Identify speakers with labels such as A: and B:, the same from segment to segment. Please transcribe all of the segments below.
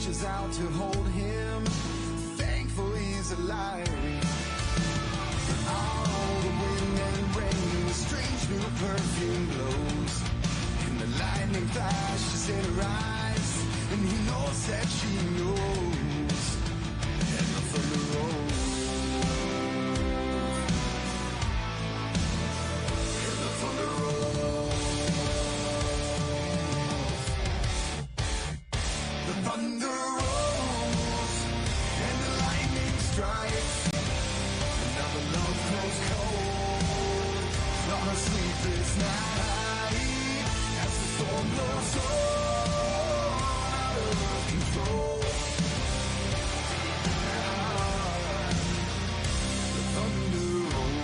A: rushes out to hold him, thankful he's alive. Oh, the wind and rain, the strange new perfume blows, and the lightning flashes in her eyes, and he knows that she knows, and the thunder rolls. Thunder rolls, and the lightning strikes, and now the love grows cold on a sleepless night, as the storm blows on out of control. The thunder rolls.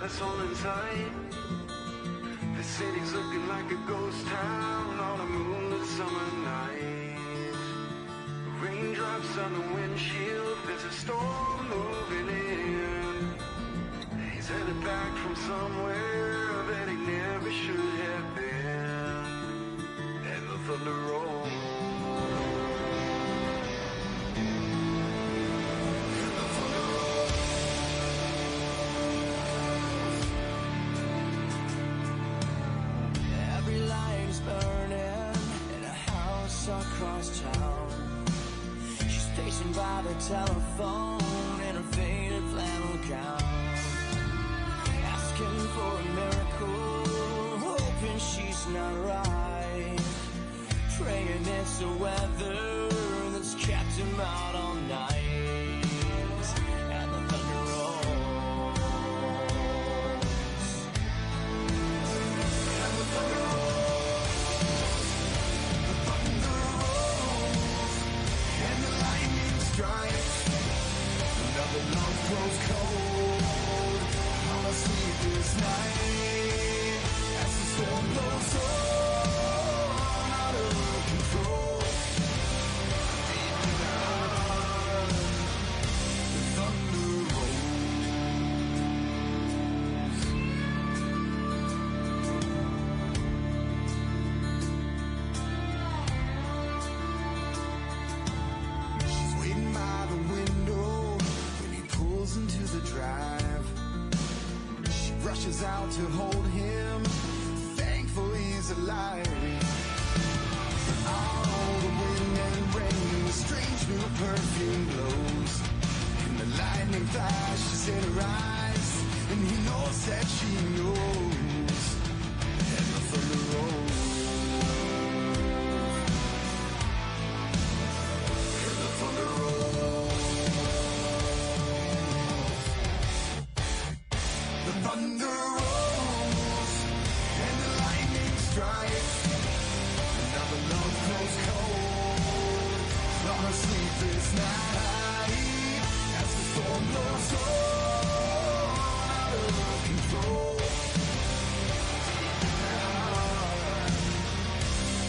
B: It's all in sight. The city's looking like a ghost town on a moonlit summer night. Raindrops on the windshield, there's a storm moving in. He's headed back from somewhere that he never should have been. And the thunder rolls.
A: Across town, she's pacing by the telephone in her faded flannel gown, asking for a miracle, hoping she's not right, praying it's the weather that's kept him out all night, and the thunder rolls, and the thunder rolls. Now the love grows cold on a sleepless night, as the storm blows on out of control. Deep down, the thunder rolls. She's waiting by the window into the drive. She rushes out to hold him, thankful he's alive. Oh, the wind and rain, the strange new perfume blows, and the lightning flashes in her eyes, and he knows that she knows, and the thunder rolls. And the thunder rolls. Thunder rolls, and the lightning strikes, and now the love grows cold on a sleepless night, as the storm blows on out of control.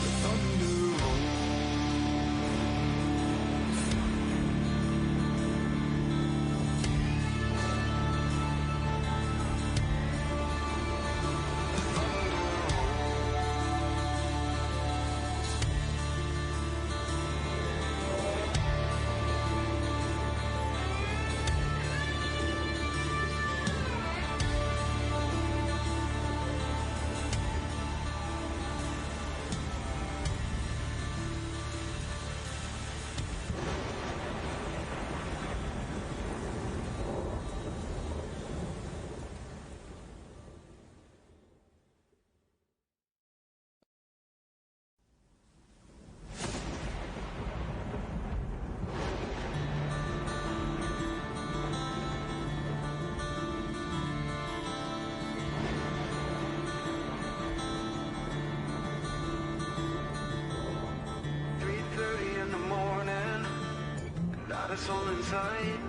A: The thunder rolls.
B: inside.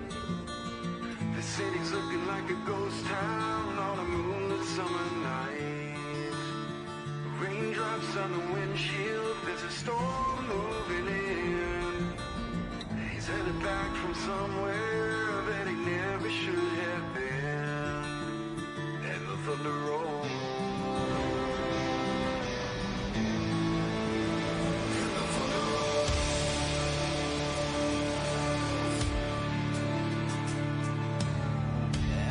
B: The city's looking like a ghost town on a moonlit summer night. Raindrops on the windshield, there's a storm moving in. He's headed back from somewhere that he never should have been. And the thunder rolls.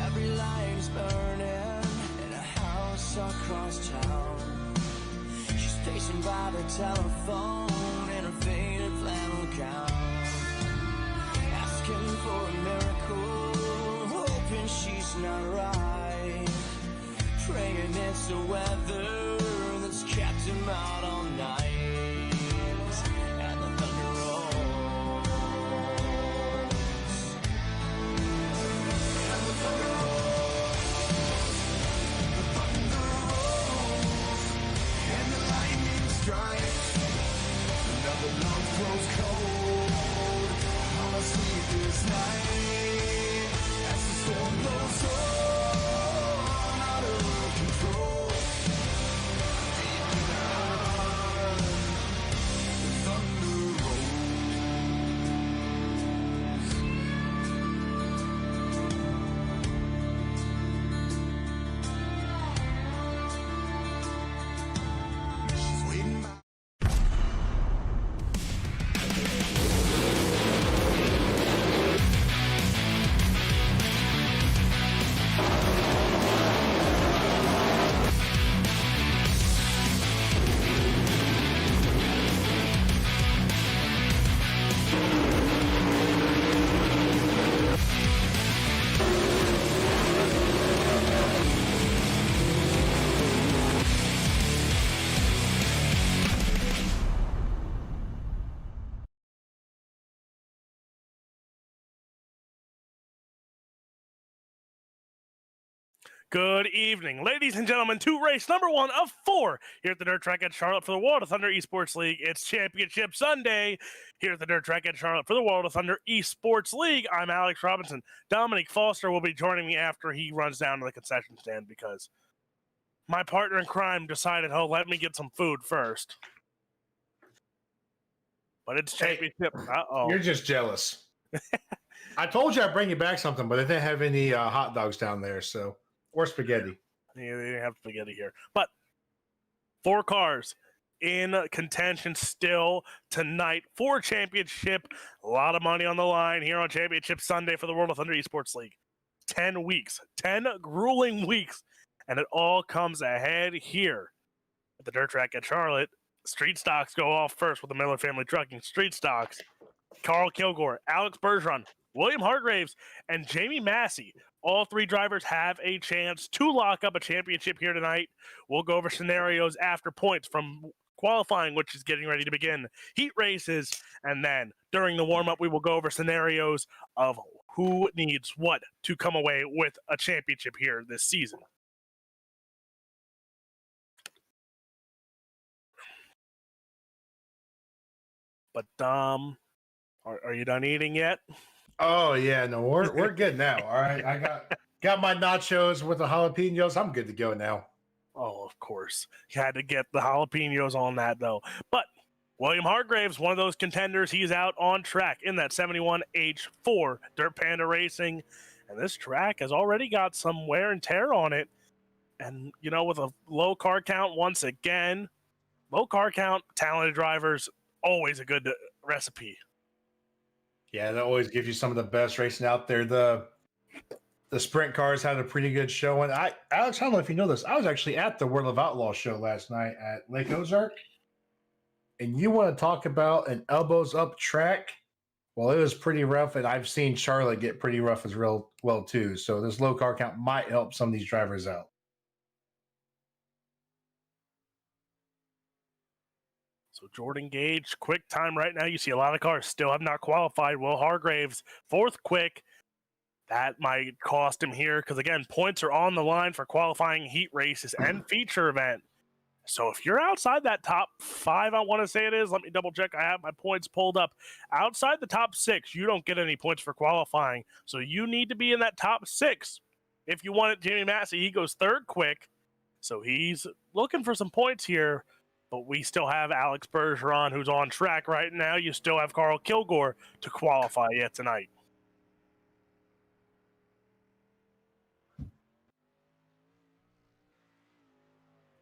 A: Every light's burning in a house across town. She's pacing by the telephone in a faded flannel gown, asking for a miracle, hoping she's not right, praying it's the weather that's kept him out all night, and the thunder rolls, and the thunder rolls, the thunder rolls, and the lightning strikes, another love grows cold on a sleepless night, as the storm blows on out of control. Deep in the heart, the thunder rolls. She's waiting by.
C: Good evening, ladies and gentlemen, to race number 1 of 4 here at the Dirt Track at Charlotte for the World of Thunder Esports League. It's Championship Sunday here at the Dirt Track at Charlotte for the World of Thunder Esports League. I'm Alex Robinson. Dominic Foster will be joining me after he runs down to the concession stand because my partner in crime decided, let me get some food first. But it's championship.
D: You're just jealous. I told you I'd bring you back something, but they didn't have any hot dogs down there, so or spaghetti.
C: Yeah, they didn't have spaghetti here. But 4 cars in contention still tonight for championship. A lot of money on the line here on Championship Sunday for the World of Thunder Esports League. 10 weeks, 10 grueling weeks, and it all comes ahead here at the Dirt Track at Charlotte. Street stocks go off first with the Miller Family Trucking Street Stocks. Carl Kilgore, Alex Bergeron, William Hargraves, and Jamie Massey. All 3 drivers have a chance to lock up a championship here tonight. We'll go over scenarios after points from qualifying, which is getting ready to begin, heat races, and then during the warm-up, we will go over scenarios of who needs what to come away with a championship here this season. But, are you done eating yet?
D: Oh yeah, no, we're good now. All right, I got my nachos with the jalapenos. I'm good to go now.
C: Oh, of course. You had to get the jalapenos on that, though. But William Hargraves, one of those contenders, he's out on track in that 71H4 Dirt Panda Racing. And this track has already got some wear and tear on it. And, with a low car count once again, low car count, talented drivers, always a good recipe.
D: Yeah, that always gives you some of the best racing out there. The sprint cars had a pretty good show. And Alex, I don't know if you know this, I was actually at the World of Outlaws show last night at Lake Ozark. And you want to talk about an elbows up track? Well, it was pretty rough, and I've seen Charlotte get pretty rough as well too. So this low car count might help some of these drivers out.
C: So Jordan Gage, quick time right now. You see a lot of cars still have not qualified. Will Hargraves, 4th quick. That might cost him here because, again, points are on the line for qualifying heat races and feature event. So if you're outside that top 5, I want to say it is, let me double check. I have my points pulled up. Outside the top 6, you don't get any points for qualifying. So you need to be in that top 6. If you want it, Jamie Massey, he goes 3rd quick. So he's looking for some points here. But we still have Alex Bergeron, who's on track right now. You still have Carl Kilgore to qualify yet tonight.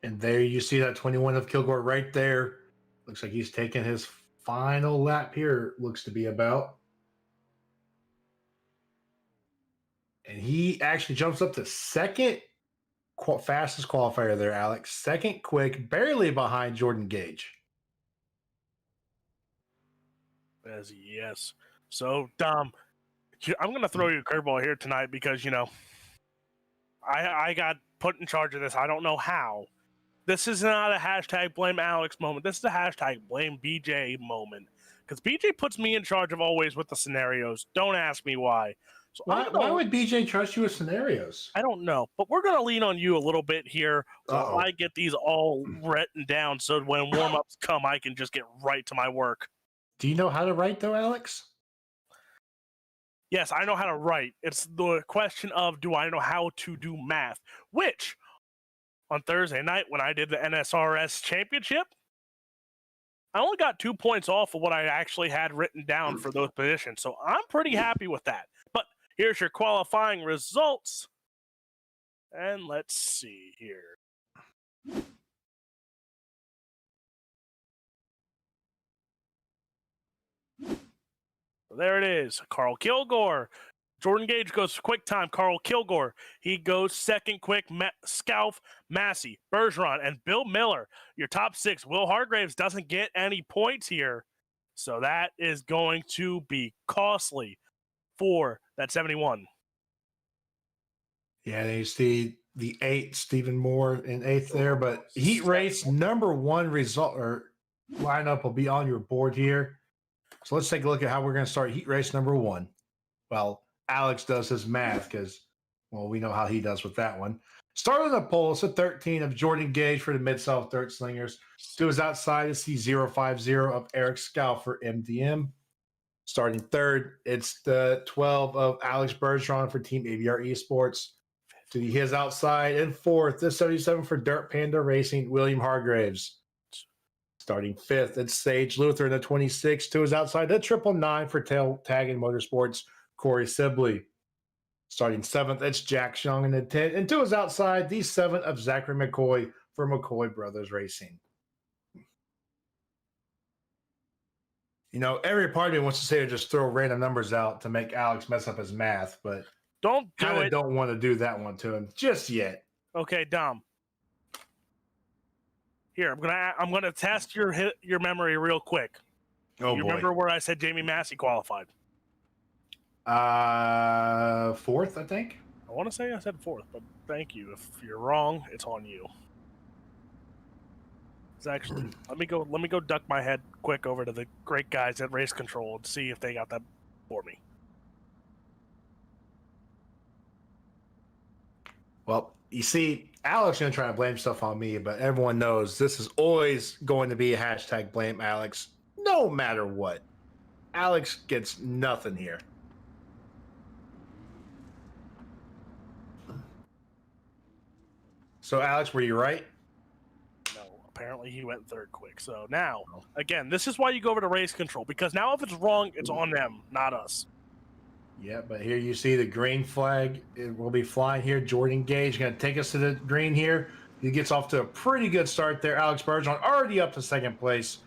D: And there you see that 21 of Kilgore right there. Looks like he's taking his final lap here, looks to be about. And he actually jumps up to second fastest qualifier there, Alex. Second quick, barely behind Jordan Gage.
C: Yes. So, Dom, I'm going to throw you a curveball here tonight because, I got put in charge of this. I don't know how. This is not a hashtag blame Alex moment. This is a hashtag blame BJ moment. Because BJ puts me in charge of always with the scenarios. Don't ask me why. So
D: why would BJ trust you with scenarios?
C: I don't know. But we're going to lean on you a little bit here while I get these all written down so when warm-ups come, I can just get right to my work.
D: Do you know how to write, though, Alex?
C: Yes, I know how to write. It's the question of, do I know how to do math? Which, on Thursday night when I did the NSRS championship, I only got 2 points off of what I actually had written down for those positions. So I'm pretty happy with that. But here's your qualifying results. And let's see here. There it is. Carl Kilgore. Jordan Gage goes quick time. Carl Kilgore. He goes second quick. Scalf, Massey, Bergeron, and Bill Miller. Your top 6. Will Hargraves doesn't get any points here. So that is going to be costly for that 71.
D: Yeah, you see the 8, Stephen Moore in 8th there. But heat race number 1 result or lineup will be on your board here. So let's take a look at how we're going to start heat race number 1. Well, Alex does his math because, well, we know how he does with that one. Starting the pole, it's a 13 of Jordan Gage for the Mid-South Dirt Slingers. To his outside, it's the 050 of Eric Scow for MDM. Starting 3rd, it's the 12 of Alex Bergeron for Team ABR Esports. To his outside, and 4th, the 77 for Dirt Panda Racing, William Hargraves. Starting 5th, it's Sage Luther in the 26. To his outside, the 999 for Tag and Motorsports, Corey Sibley. Starting 7th, it's Jack Shung in the 10. And to his outside, the 7 of Zachary McCoy for McCoy Brothers Racing. Every party wants to say to just throw random numbers out to make Alex mess up his math, but
C: don't
D: want to do that one to him just yet.
C: Okay, Dom. Here, I'm gonna test your memory real quick.
D: Oh,
C: you
D: boy.
C: Remember where I said Jamie Massey qualified?
D: 4th, I think.
C: I want to say I said 4th, but thank you. If you're wrong, it's on you. It's actually let me go duck my head quick over to the great guys at Race Control and see if they got that for me.
D: Well, you see, Alex is going to try to blame stuff on me, but everyone knows this is always going to be a hashtag blame Alex, no matter what. Alex gets nothing here. So, Alex, were you right?
C: No, apparently he went 3rd quick. So now, again, this is why you go over to Race Control, because now if it's wrong, it's on them, not us.
D: Yeah, but here you see the green flag. It will be flying here. Jordan Gage going to take us to the green here. He gets off to a pretty good start there. Alex Bergeron already up to 2nd place.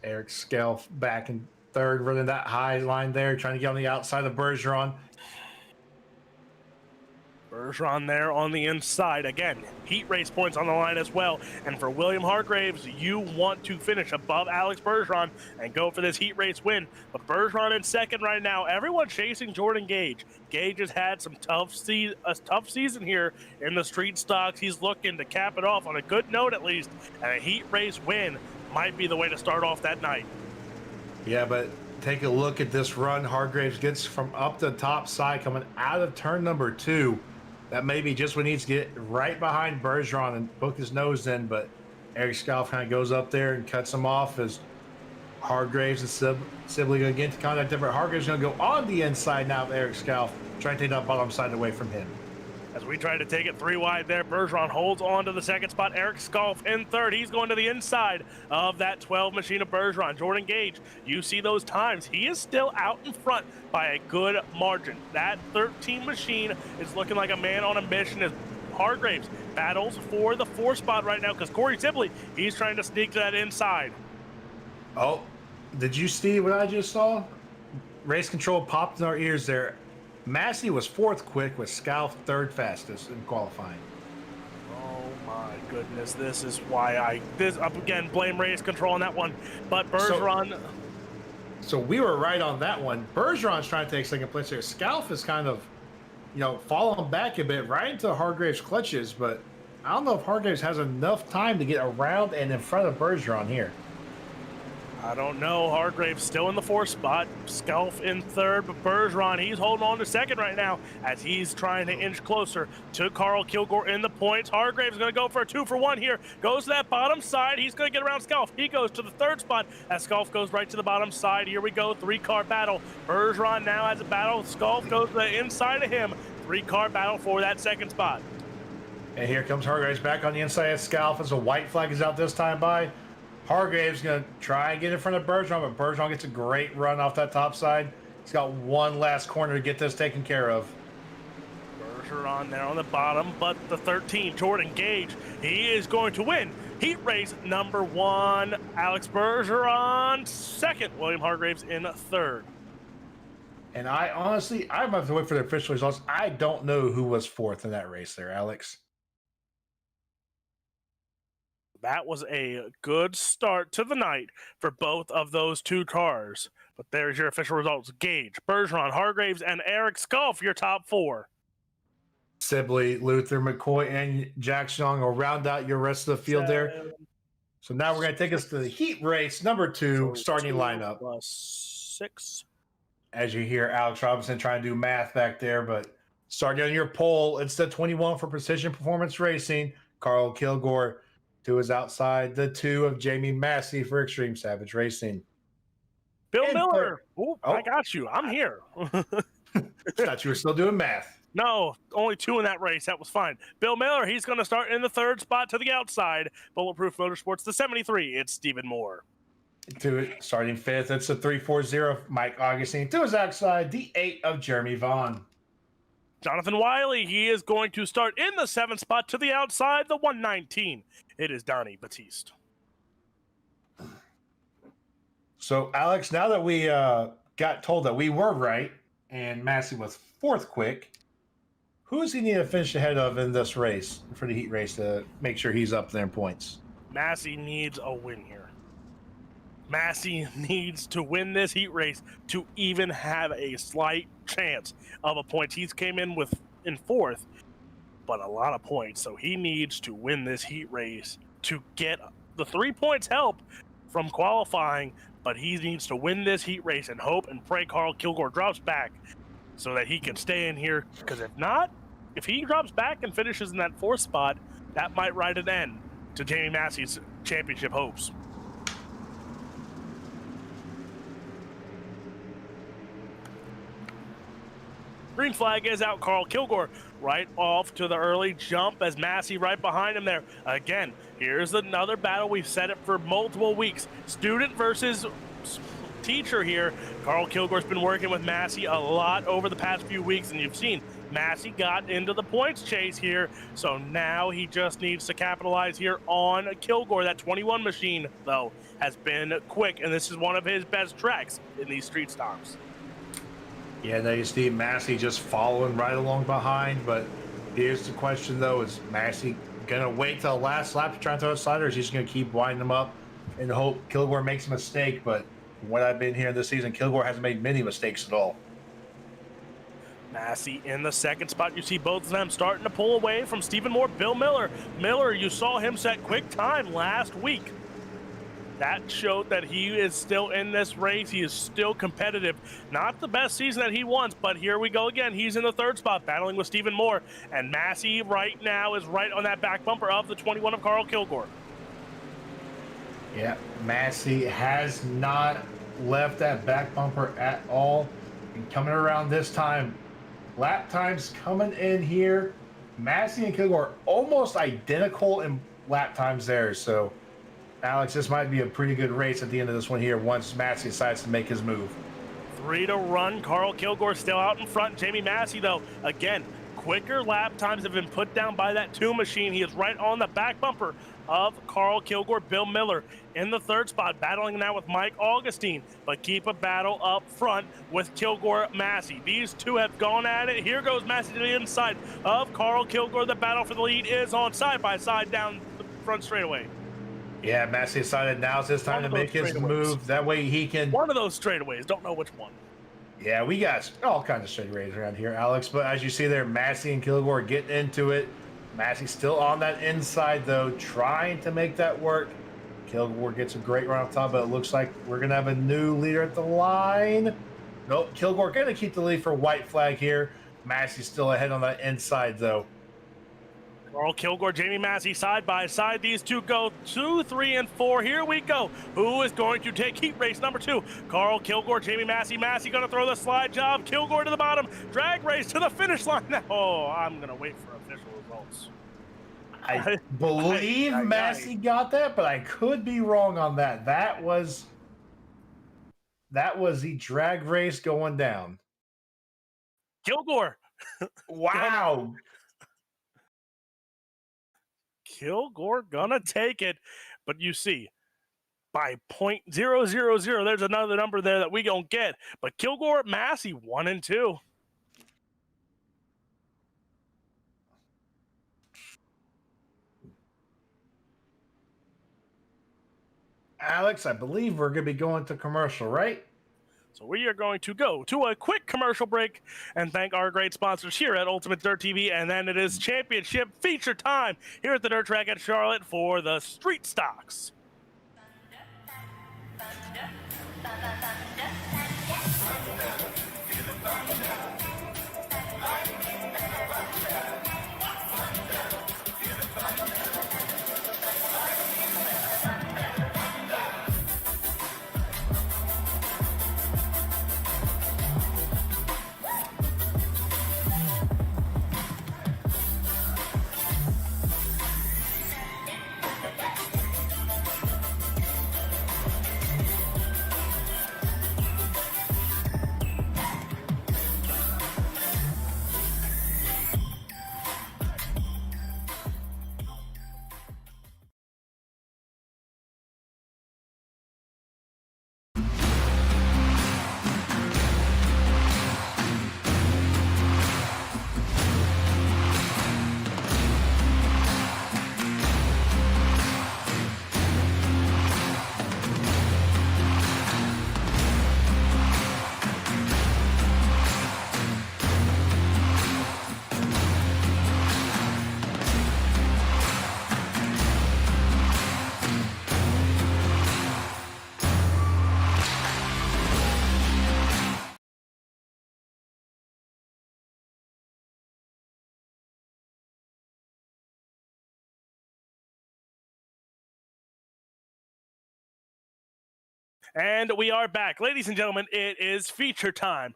D: Eric Scalf back in 3rd, running that high line there, trying to get on the outside of Bergeron.
C: Bergeron there on the inside. Again, heat race points on the line as well. And for William Hargraves, you want to finish above Alex Bergeron and go for this heat race win. But Bergeron in 2nd right now. Everyone chasing Jordan Gage. Gage has had some tough season here in the street stocks. He's looking to cap it off on a good note at least. And a heat race win might be the way to start off that night.
D: Yeah, but take a look at this run Hargraves gets from up the top side coming out of turn number 2. That may be just what he needs to get right behind Bergeron and poke his nose in, but Eric Scalf kind of goes up there and cuts him off as Hargraves and Sibley going to get into contact different. Hargraves going to go on the inside now of Eric Scalf, trying to take that bottom side away from him.
C: As we try to take it 3 wide there, Bergeron holds on to the second spot. Eric Scalf in third. He's going to the inside of that 12 machine of Bergeron. Jordan Gage, you see those times. He is still out in front by a good margin. That 13 machine is looking like a man on a mission as Hargraves battles for the 4th spot right now because Corey Sibley, he's trying to sneak to that inside.
D: Oh, did you see what I just saw? Race control popped in our ears there. Massey was 4th quick with Scalf 3rd fastest in qualifying.
C: Oh my goodness, this is why again, blame race control on that one. But Bergeron.
D: So we were right on that one. Bergeron's trying to take 2nd place here. Scalf is kind of, falling back a bit right into Hargraves' clutches, but I don't know if Hargraves has enough time to get around and in front of Bergeron here.
C: I don't know. Hargraves still in the 4th spot. Scalf in 3rd, but Bergeron, he's holding on to 2nd right now as he's trying to inch closer to Carl Kilgore in the points. Hargraves going to go for a 2-for-1 here. Goes to that bottom side. He's going to get around Scalf. He goes to the 3rd spot as Scalf goes right to the bottom side. Here we go. 3-car battle. Bergeron now has a battle. Scalf goes to the inside of him. 3-car battle for that 2nd spot.
D: And here comes Hargraves back on the inside of Scalf as a white flag is out this time by. Hargraves going to try and get in front of Bergeron, but Bergeron gets a great run off that top side. He's got one last corner to get this taken care of.
C: Bergeron there on the bottom, but the 13, Jordan Gage, he is going to win heat race number 1. Alex Bergeron 2nd, William Hargraves in 3rd.
D: And I honestly, I'm going to have to wait for the official results. I don't know who was 4th in that race there, Alex.
C: That was a good start to the night for both of those 2 cars. But there's your official results. Gage, Bergeron, Hargraves, and Eric Scalf, your top 4.
D: Sibley, Luther, McCoy, and Jack Young will round out your rest of the field there. So now we're going to take us to the heat race number 2 starting lineup.
C: +6.
D: As you hear Alex Robinson trying to do math back there, but starting on your pole, it's the 21 for Precision Performance Racing. Carl Kilgore to his outside, the 2 of Jamie Massey for Extreme Savage Racing.
C: Bill Miller. I got you. I'm here.
D: Thought you were still doing math.
C: No, only 2 in that race. That was fine. Bill Miller, he's going to start in the 3rd spot to the outside. Bulletproof Motorsports, the 73. It's Stephen Moore.
D: To it, starting 5th, it's the 340 Mike Augustine. To his outside, the 8 of Jeremy Vaughn.
C: Jonathan Wiley, he is going to start in the 7th spot to the outside, the 119. It is Donnie Batiste.
D: So, Alex, now that we got told that we were right and Massey was 4th quick, who does he need to finish ahead of in this race for the heat race to make sure he's up there in points?
C: Massey needs a win here. Massey needs to win this heat race to even have a slight chance of a point. He's came in in 4th, but a lot of points. So he needs to win this heat race to get the 3 points help from qualifying, but he needs to win this heat race and hope and pray Carl Kilgore drops back so that he can stay in here. Because if not, if he drops back and finishes in that 4th spot, that might write an end to Jamie Massey's championship hopes. Green flag is out. Carl Kilgore right off to the early jump as Massey right behind him there. Again, here's another battle. We've set it for multiple weeks. Student versus teacher here. Carl Kilgore's been working with Massey a lot over the past few weeks, and you've seen Massey got into the points chase here. So now he just needs to capitalize here on Kilgore. That 21 machine, though, has been quick, and this is one of his best tracks in these street stops.
D: Yeah, now you see Massey just following right along behind, but here's the question, though, is Massey going to wait till the last lap to try and throw a slider, or is he just going to keep winding them up and hope Kilgore makes a mistake? But from what I've been hearing this season, Kilgore hasn't made many mistakes at all.
C: Massey in the 2nd spot. You see both of them starting to pull away from Stephen Moore. Bill Miller. Miller, you saw him set quick time last week. That showed that he is still in this race. He is still competitive. Not the best season that he wants, but here we go again. He's in the third spot, battling with Stephen Moore. And Massey right now is right on that back bumper of the 21 of Carl Kilgore.
D: Yeah, Massey has not left that back bumper at all. And coming around this time, lap times coming in here. Massey and Kilgore almost identical in lap times there. So, Alex, this might be a pretty good race at the end of this one here once Massey decides to make his move.
C: 3 to run. Carl Kilgore still out in front. Jamie Massey, though, again, quicker lap times have been put down by that 2 machine. He is right on the back bumper of Carl Kilgore. Bill Miller in the third spot, battling now with Mike Augustine, but keep a battle up front with Kilgore Massey. These two have gone at it. Here goes Massey to the inside of Carl Kilgore. The battle for the lead is on side by side down the front straightaway.
D: Yeah, Massey decided now's his time to make his move. That way he can...
C: One of those straightaways. Don't know which one.
D: Yeah, we got all kinds of straightaways around here, Alex. But as you see there, Massey and Kilgore getting into it. Massey still on that inside, though, trying to make that work. Kilgore gets a great run off top, but it looks like we're going to have a new leader at the line. Nope, Kilgore going to keep the lead for white flag here. Massey's still ahead on that inside, though.
C: Carl Kilgore, Jamie Massey, side by side. These two go 2, 3, and 4. Here we go. Who is going to take heat race number 2? Carl Kilgore, Jamie Massey. Massey going to throw the slide job. Kilgore to the bottom. Drag race to the finish line. Oh, I'm going to wait for official results.
D: I believe Massey got that, but I could be wrong on that. That was the drag race going down.
C: Kilgore.
D: Wow.
C: Kilgore gonna take it, but you see, by .000, there's another number there that we gonna get. But Kilgore, Massey, 1 and 2.
D: Alex, I believe we're gonna be going to commercial, right?
C: So we are going to go to a quick commercial break and thank our great sponsors here at UltimateDirtTV, and then it is championship feature time here at the Dirt Track at Charlotte for the Street Stocks. And we are back. Ladies and gentlemen, it is feature time.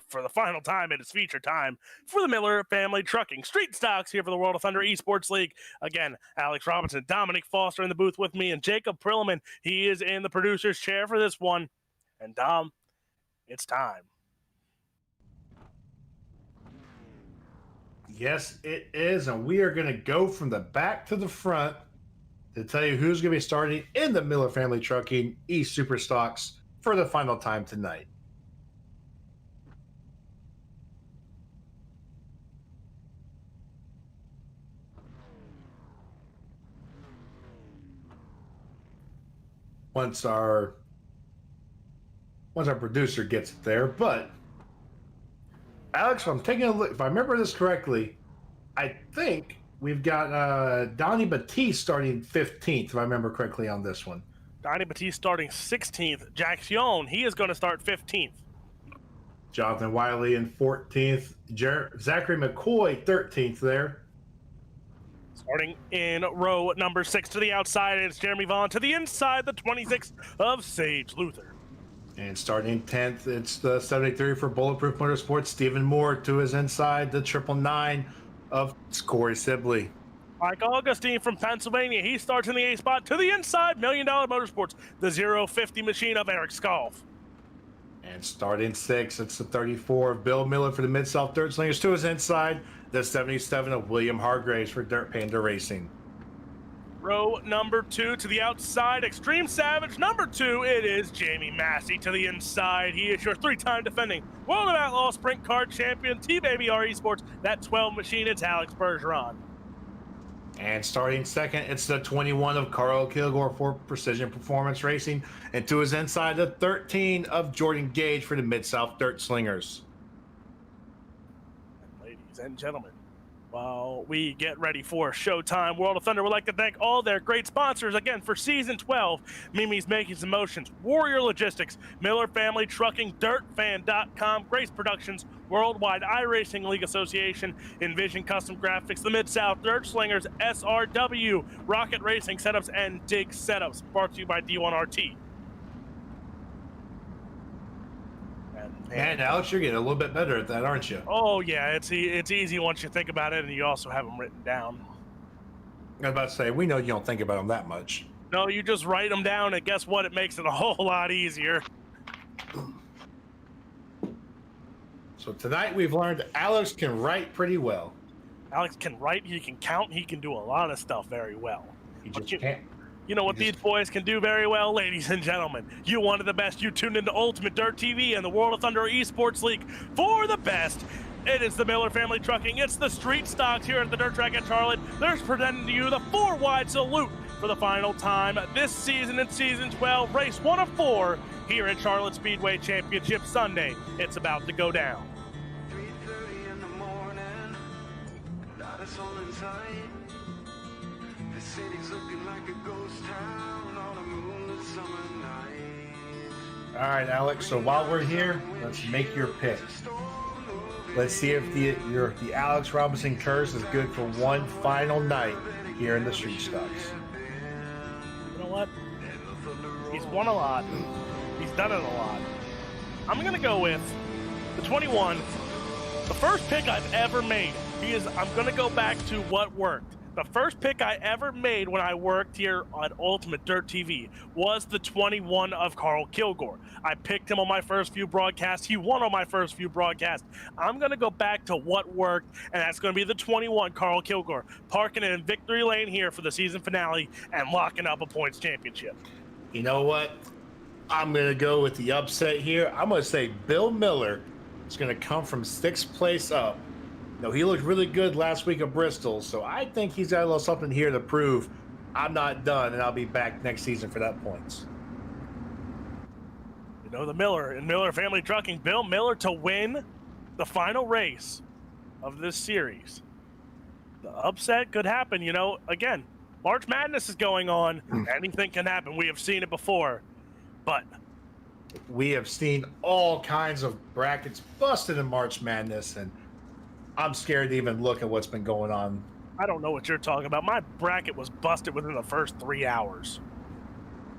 C: For the final time, it is feature time for the Miller Family Trucking Street Stocks here for the World of Thunder Esports League. Again, Alex Robinson, Dominic Foster in the booth with me, and Jacob Prilliman. He is in the producer's chair for this one. And Dom, it's time.
D: Yes, it is, and we are going to go from the back to the front to tell you who's going to be starting in the Miller Family Trucking Super Stocks for the final time tonight. Once our producer gets it there, but Alex, if I'm taking a look, if I remember this correctly, I think we've got Donnie Batiste starting 15th, if I remember correctly on this one.
C: Donnie Batiste starting 16th. Jack Sion, he is going to start 15th.
D: Jonathan Wiley in 14th. Zachary McCoy 13th there.
C: Starting in row number 6 to the outside, it's Jeremy Vaughn. To the inside, the 26th of Sage Luther.
D: And starting 10th, it's the 73 for Bulletproof Motorsports. Stephen Moore to his inside, the 999 of Corey Sibley.
C: Mike Augustine from Pennsylvania, he starts in the 8th spot. To the inside, $1 Million Motorsports, the 050 machine of Eric Skolf.
D: And starting 6th, it's the 34 of Bill Miller for the Mid-South Dirt Slingers. To his inside, the 77 of William Hargraves for Dirt Panda Racing.
C: Row number 2 to the outside, Extreme Savage. Number 2, it is Jamie Massey. To the inside, he is your 3-time defending World of Outlaw Sprint Car Champion, T-Baby R Esports. That 12 machine, it's Alex Bergeron.
D: And starting 2nd, it's the 21 of Carl Kilgore for Precision Performance Racing. And to his inside, the 13 of Jordan Gage for the Mid-South Dirt Slingers.
C: Ladies and gentlemen, while we get ready for Showtime World of Thunder, we'd like to thank all their great sponsors again for Season 12, Mimi's Making Some Motions, Warrior Logistics, Miller Family Trucking, DirtFan.com, Grace Productions, Worldwide iRacing League Association, Envision Custom Graphics, the Mid-South Dirt Slingers, SRW, Rocket Racing Setups, and Dig Setups, brought to you by D1RT.
D: Man, Alex, you're getting a little bit better at that, aren't you?
C: Oh, yeah, it's easy once you think about it, and you also have them written down.
D: I was about to say, we know you don't think about them that much.
C: No, you just write them down, and guess what? It makes it a whole lot easier.
D: So tonight we've learned Alex can write pretty well.
C: Alex can write, he can count, he can do a lot of stuff very well.
D: He just can't.
C: You know what these boys can do very well, ladies and gentlemen? You wanted the best. You tuned into UltimateDirtTV and the World of Thunder Esports League for the best. It is the Miller Family Trucking. It's the street stocks here at the Dirt Track at Charlotte. They're presenting to you the 4-wide salute for the final time this season in Season 12, Race 1 of 4 here at Charlotte Speedway Championship Sunday. It's about to go down.
B: 3:30 in the morning, not a soul inside. The city's looking like a ghost town on a moonlit summer night.
D: All right, Alex. So while we're here, let's make your pick. Let's see if the Alex Robinson curse is good for one final night here in the street stocks.
C: You know what? He's won a lot. He's done it a lot. I'm going to go with the 21. The first pick I've ever made. I'm going to go back to what worked. The first pick I ever made when I worked here on Ultimate Dirt TV was the 21 of Carl Kilgore. I picked him on my first few broadcasts. He won on my first few broadcasts. I'm going to go back to what worked, and that's going to be the 21 Carl Kilgore, parking it in victory lane here for the season finale and locking up a points championship.
D: You know what? I'm going to go with the upset here. I'm going to say Bill Miller is going to come from 6th place up. No, he looked really good last week at Bristol, so I think he's got a little something here to prove. I'm not done, and I'll be back next season for that points.
C: You know, the Miller and Miller Family Trucking, Bill Miller to win the final race of this series. The upset could happen, you know. Again, March Madness is going on. Anything can happen. We have seen it before, but
D: we have seen all kinds of brackets busted in March Madness, and I'm scared to even look at what's been going on.
C: I don't know what you're talking about. My bracket was busted within the first 3 hours.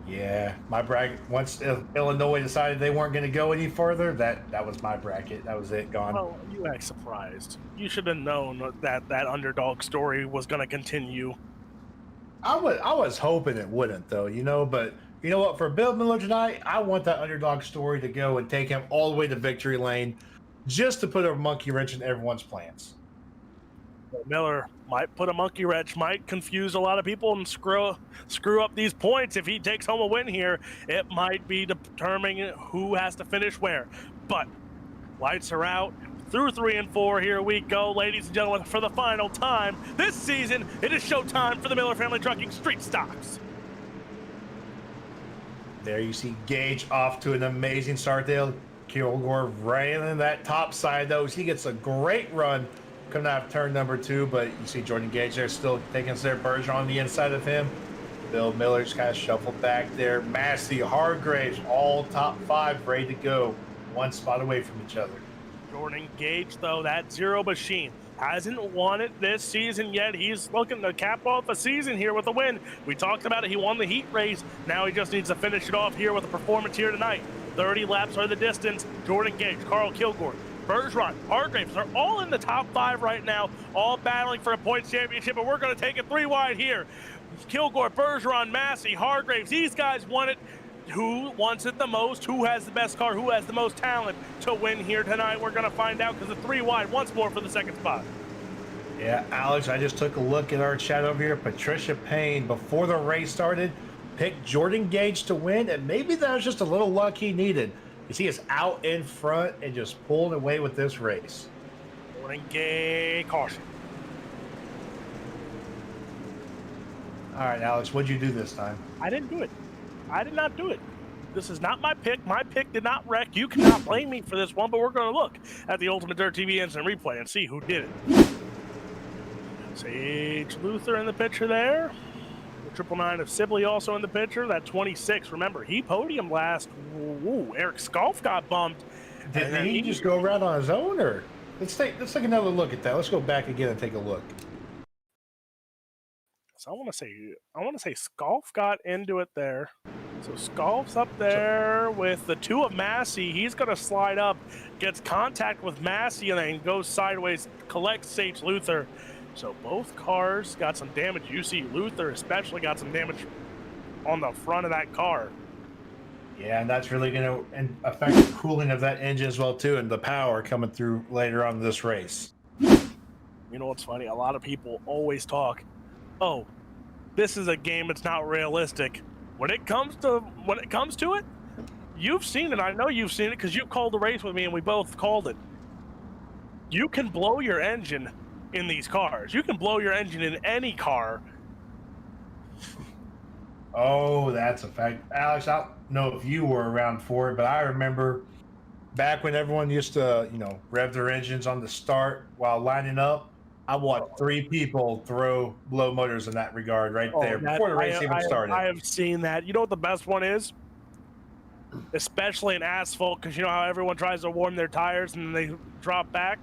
D: Yeah, my bracket, once Illinois decided they weren't going to go any further, that was my bracket. That was it, gone.
C: Well, you act surprised. You should have known that underdog story was going to continue.
D: I was hoping it wouldn't, though, you know, but you know what? For Bill Miller tonight, I want that underdog story to go and take him all the way to victory lane, just to put a monkey wrench in everyone's plans.
C: Miller might put a monkey wrench, might confuse a lot of people and screw up these points. If he takes home a win here, it might be determining who has to finish where. But lights are out. Through 3 and 4, here we go, ladies and gentlemen, for the final time this season. It is showtime for the Miller Family Trucking Street Stocks.
D: There you see Gage off to an amazing start there. Kilgore railing that top side, though. He gets a great run coming out of turn number 2, but you see Jordan Gage there still taking their Bergeron on the inside of him. Bill Miller's kind of shuffled back there. Massey, Hargraves, all top 5 ready to go. 1 spot away from each other.
C: Jordan Gage, though, that zero machine, hasn't won it this season yet. He's looking to cap off the season here with a win. We talked about it. He won the heat race. Now he just needs to finish it off here with a performance here tonight. 30 laps are the distance. Jordan Gage, Carl Kilgore, Bergeron, Hargraves are all in the top 5 right now, all battling for a points championship, and we're going to take it 3 wide here. Kilgore, Bergeron, Massey, Hargraves, these guys won it. Who wants it the most? Who has the best car? Who has the most talent to win here tonight? We're going to find out because the 3 wide once more for the second spot.
D: Yeah, Alex, I just took a look at our chat over here. Patricia Payne, before the race started, picked Jordan Gage to win, and maybe that was just a little luck he needed. You see, is out in front and just pulling away with this race.
C: Jordan Gage, caution.
D: All right, Alex, what'd you do this time?
C: I didn't do it. I did not do it. This is not my pick. My pick did not wreck. You cannot blame me for this one, but we're going to look at the Ultimate Dirt TV instant replay and see who did it. Sage Luther in the picture there. The 999 of Sibley also in the picture. That 26, remember, he podiumed last. Ooh, Eric Skolf got bumped.
D: Did he just go around on his own, or let's take another look at that. Let's go back again and take a look.
C: So I want to say Skolf got into it there. So Skolf's up there with the 2 of Massey. He's going to slide up, gets contact with Massey, and then goes sideways, collects Sage Luther. So both cars got some damage. You see Luther especially got some damage on the front of that car.
D: Yeah, and that's really going to affect the cooling of that engine as well, too, and the power coming through later on in this race.
C: You know what's funny? A lot of people always talk, oh, this is a game that's not realistic. When it comes to it, you've seen it. I know you've seen it because you called the race with me and we both called it. You can blow your engine in these cars. You can blow your engine in any car.
D: Oh, that's a fact. Alex, I don't know if you were around for it, but I remember back when everyone used to, rev their engines on the start while lining up. I watched 3 people blow motors in that regard there before the race even started.
C: I have seen that. You know what the best one is? Especially in asphalt, because you know how everyone tries to warm their tires and then they drop back?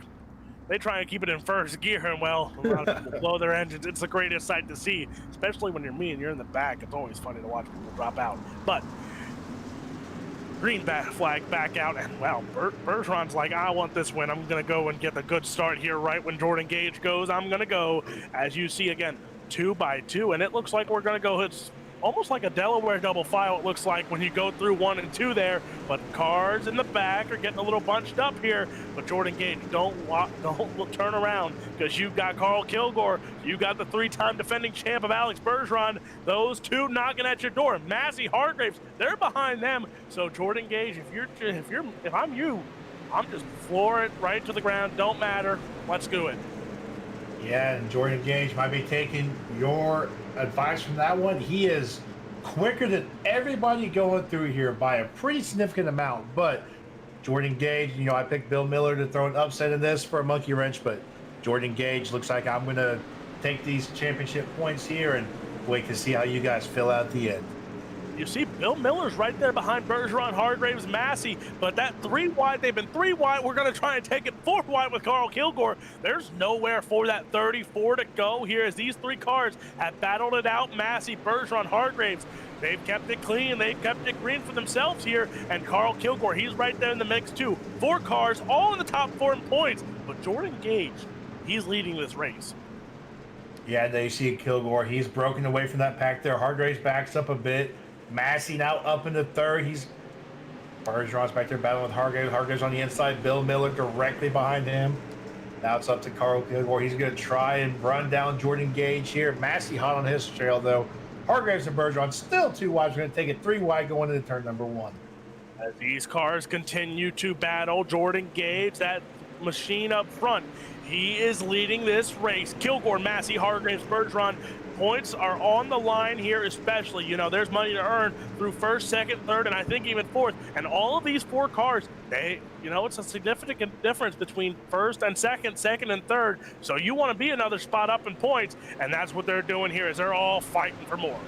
C: They try and keep it in first gear, and well, a lot of people blow their engines. It's the greatest sight to see, especially when you're me and you're in the back. It's always funny to watch people drop out. But green flag back out, and wow, Bergeron's like, I want this win. I'm going to go and get the good start here right when Jordan Gage goes. I'm going to go, as you see again, 2 by 2, and it looks like we're going to go. It's almost like a Delaware double file, it looks like, when you go through 1 and 2 there. But cars in the back are getting a little bunched up here. But Jordan Gage, don't turn around, because you've got Carl Kilgore. You got the 3-time defending champ of Alex Bergeron. Those 2 knocking at your door. Massey, Hargraves, they're behind them. So Jordan Gage, if I'm you, I'm just floor it right to the ground. Don't matter. Let's do it.
D: Yeah, and Jordan Gage might be taking your advice from that one. He is quicker than everybody going through here by a pretty significant amount. But Jordan Gage, I picked Bill Miller to throw an upset in this for a monkey wrench, but Jordan Gage looks like I'm going to take these championship points here and wait to see how you guys fill out the end.
C: You see Bill Miller's right there behind Bergeron, Hargraves, Massey, but that 3 wide, they've been 3 wide. We're going to try and take it 4 wide with Carl Kilgore. There's nowhere for that 34 to go here as these 3 cars have battled it out. Massey, Bergeron, Hargraves, they've kept it clean. They've kept it green for themselves here. And Carl Kilgore, he's right there in the mix too. 4 cars, all in the top 4 in points. But Jordan Gage, he's leading this race.
D: Yeah, there you see Kilgore. He's broken away from that pack there. Hargraves backs up a bit. Massey now up into 3rd. Bergeron's back there battling with Hargraves. Hargraves on the inside. Bill Miller directly behind him. Now it's up to Carl Kilgore. He's going to try and run down Jordan Gage here. Massey hot on his trail, though. Hargraves and Bergeron still 2 wide. We're going to take it 3 wide going into turn number 1.
C: As these cars continue to battle, Jordan Gage, that machine up front, he is leading this race. Kilgore, Massey, Hargraves, Bergeron. Points are on the line here, especially. There's money to earn through 1st, 2nd, 3rd, and I think even 4th. And all of these 4 cars, it's a significant difference between 1st and 2nd, 2nd and 3rd. So you want to be another spot up in points, and that's what they're doing here, is they're all fighting for more.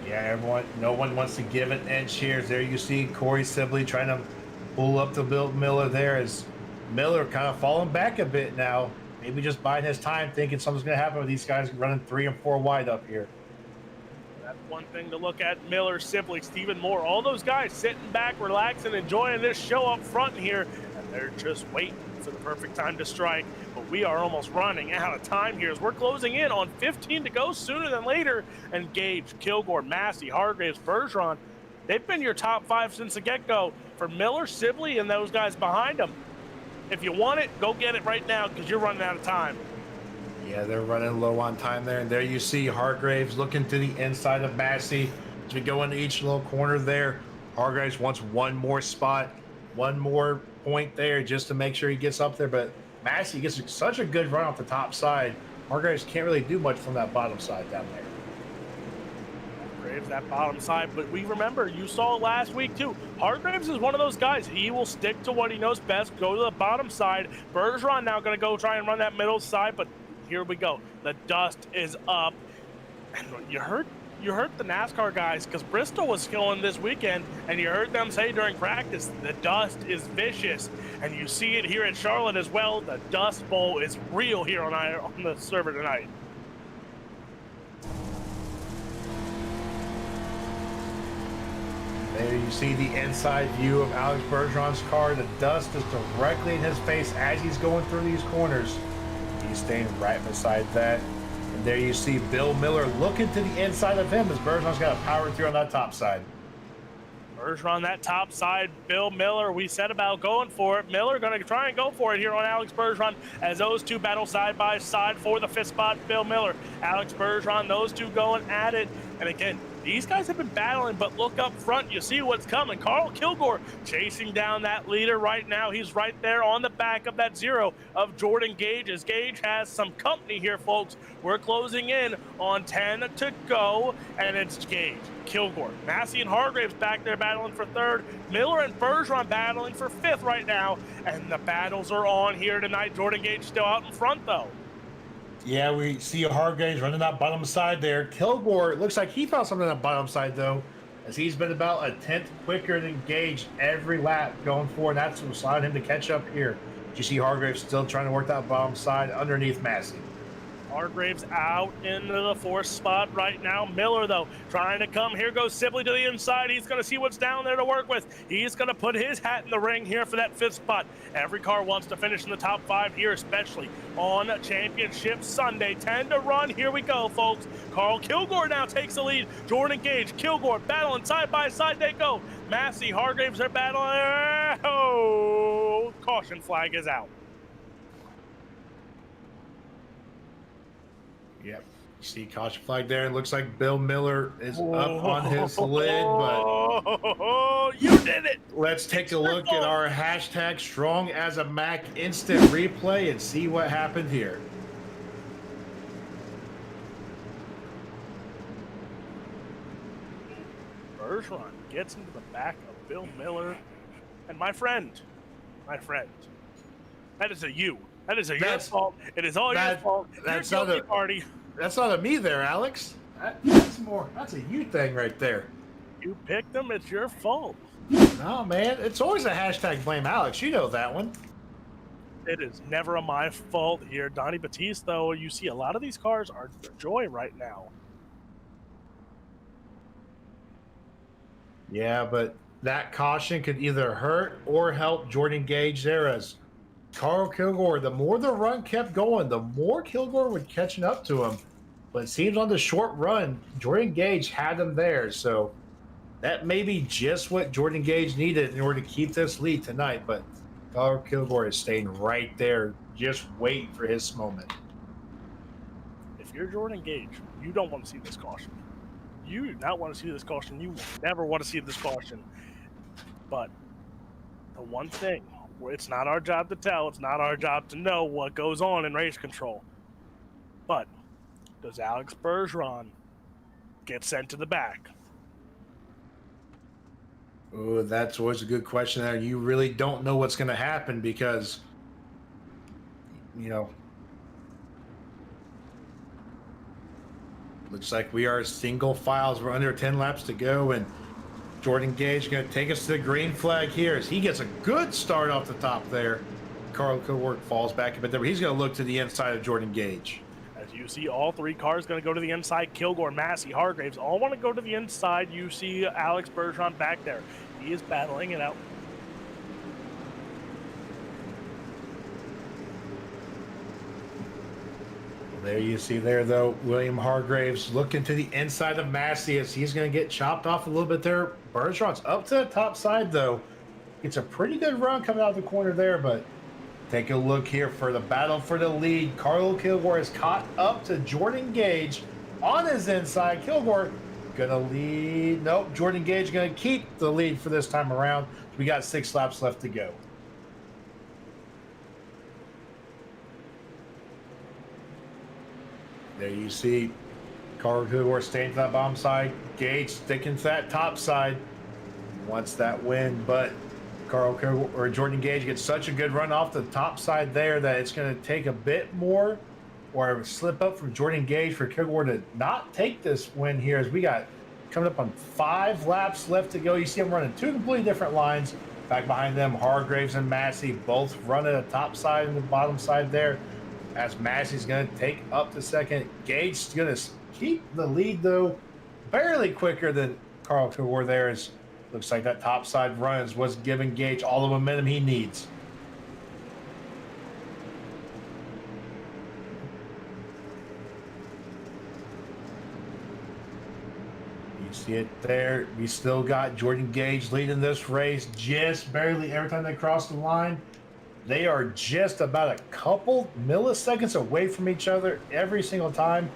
D: Yeah, everyone, no one wants to give an inch here. There you see Corey Sibley trying to pull up to Bill Miller there as Miller kind of falling back a bit now. Maybe just biding his time, thinking something's going to happen with these guys running 3 and 4 wide up here.
C: That's one thing to look at. Miller, Sibley, Stephen Moore, all those guys sitting back, relaxing, enjoying this show up front here, and they're just waiting for the perfect time to strike. But we are almost running out of time here as we're closing in on 15 to go sooner than later. And Gage, Kilgore, Massey, Hargraves, Bergeron, they've been your top 5 since the get-go. For Miller, Sibley, and those guys behind them, if you want it, go get it right now because you're running out of time.
D: Yeah, they're running low on time there. And there you see Hargraves looking to the inside of Massey. As we go into each little corner there, Hargraves wants one more spot, one more point there just to make sure he gets up there. But Massey gets such a good run off the top side. Hargraves can't really do much from that bottom side down there.
C: Hargraves, that bottom side, but we remember, you saw it last week too. Hargraves is one of those guys. He will stick to what he knows best, go to the bottom side. Bergeron now going to go try and run that middle side, but here we go. The dust is up. And you heard the NASCAR guys, because Bristol was killing this weekend, and you heard them say during practice, the dust is vicious. And you see it here at Charlotte as well. The Dust Bowl is real here on the server tonight.
D: There you see the inside view of Alex Bergeron's car. The dust is directly in his face as he's going through these corners. He's staying right beside that. And there you see Bill Miller looking to the inside of him as Bergeron's got to power through on that top side.
C: Bergeron, that top side. Bill Miller, we said about going for it. Miller going to try and go for it here on Alex Bergeron as those two battle side by side for the 5th spot. Bill Miller, Alex Bergeron, those two going at it. And again, these guys have been battling, but look up front. You see what's coming. Carl Kilgore chasing down that leader right now. He's right there on the back of that 0 of Jordan Gage, as Gage has some company here, folks. We're closing in on 10 to go, and it's Gage, Kilgore, Massey, and Hargraves back there battling for 3rd. Miller and Bergeron battling for 5th right now, and the battles are on here tonight. Jordan Gage still out in front, though.
D: Yeah, we see Hargraves running that bottom side there. Kilgore, looks like he found something on that bottom side, though, as he's been about a 10th quicker than Gage every lap going forward. That's what's allowing him to catch up here. You see Hargraves still trying to work that bottom side underneath Massey.
C: Hargraves out into the 4th spot right now. Miller, though, trying to come. Here goes Sibley to the inside. He's going to see what's down there to work with. He's going to put his hat in the ring here for that 5th spot. Every car wants to finish in the top 5 here, especially on Championship Sunday. 10 to run. Here we go, folks. Carl Kilgore now takes the lead. Jordan Gage, Kilgore battling side by side. They go. Massey, Hargraves are battling. Oh, caution flag is out.
D: Yep. You see caution flag there. It looks like Bill Miller is up on his lid, but
C: you did it.
D: Let's take a look at our hashtag Strong as a Mac instant replay and see what happened here.
C: Bergeron gets into the back of Bill Miller, and my friend, that is a you. That is your fault. It is all your fault.
D: That's
C: your
D: not a
C: party.
D: That's not a me there, Alex. That's a you thing right there.
C: You picked them. It's your fault.
D: No, man. It's always a hashtag blame Alex. You know that one.
C: It is never my fault here. Donnie Batiste, though, you see a lot of these cars are joy right now.
D: Yeah, but that caution could either hurt or help Jordan Gage there, as Carl Kilgore, the more the run kept going, the more Kilgore was catching up to him. But it seems on the short run, Jordan Gage had him there. So that may be just what Jordan Gage needed in order to keep this lead tonight. But Carl Kilgore is staying right there, just waiting for his moment.
C: If you're Jordan Gage, you don't want to see this caution. You do not want to see this caution. You never want to see this caution. But the one thing, it's not our job to tell. It's not our job to know what goes on in race control. But does Alex Bergeron get sent to the back?
D: Oh, that's always a good question there. You really don't know what's going to happen because, Looks like we are single files. We're under 10 laps to go, and Jordan Gage going to take us to the green flag here as he gets a good start off the top there. Carl Kilgore falls back a bit there, but he's going to look to the inside of Jordan Gage.
C: As you see, all three cars going to go to the inside. Kilgore, Massey, Hargraves all want to go to the inside. You see Alex Bergeron back there. He is battling it out.
D: There you see there, though, William Hargraves looking to the inside of Massey as he's going to get chopped off a little bit there. Bergeron's up to the top side, though. It's a pretty good run coming out of the corner there, but take a look here for the battle for the lead. Carl Kilgore is caught up to Jordan Gage on his inside. Kilgore going to lead. Nope, Jordan Gage going to keep the lead for this time around. We got 6 laps left to go. There you see Carl Kilgore staying to that bottom side. Gage sticking to that top side. Wants that win, but Carl Kilgore or Jordan Gage gets such a good run off the top side there that it's going to take a bit more or a slip up from Jordan Gage for Kilgore to not take this win here, as we got coming up on 5 laps left to go. You see them running 2 completely different lines. Back behind them, Hargraves and Massey both running the top side and the bottom side there, as Massey's going to take up the second. Gage's going to keep the lead, though, barely quicker than Carl Kilgore there. As looks like that top side run is what's giving Gage all the momentum he needs. You see it there. We still got Jordan Gage leading this race just barely every time they cross the line. They are just about a couple milliseconds away from each other every single time.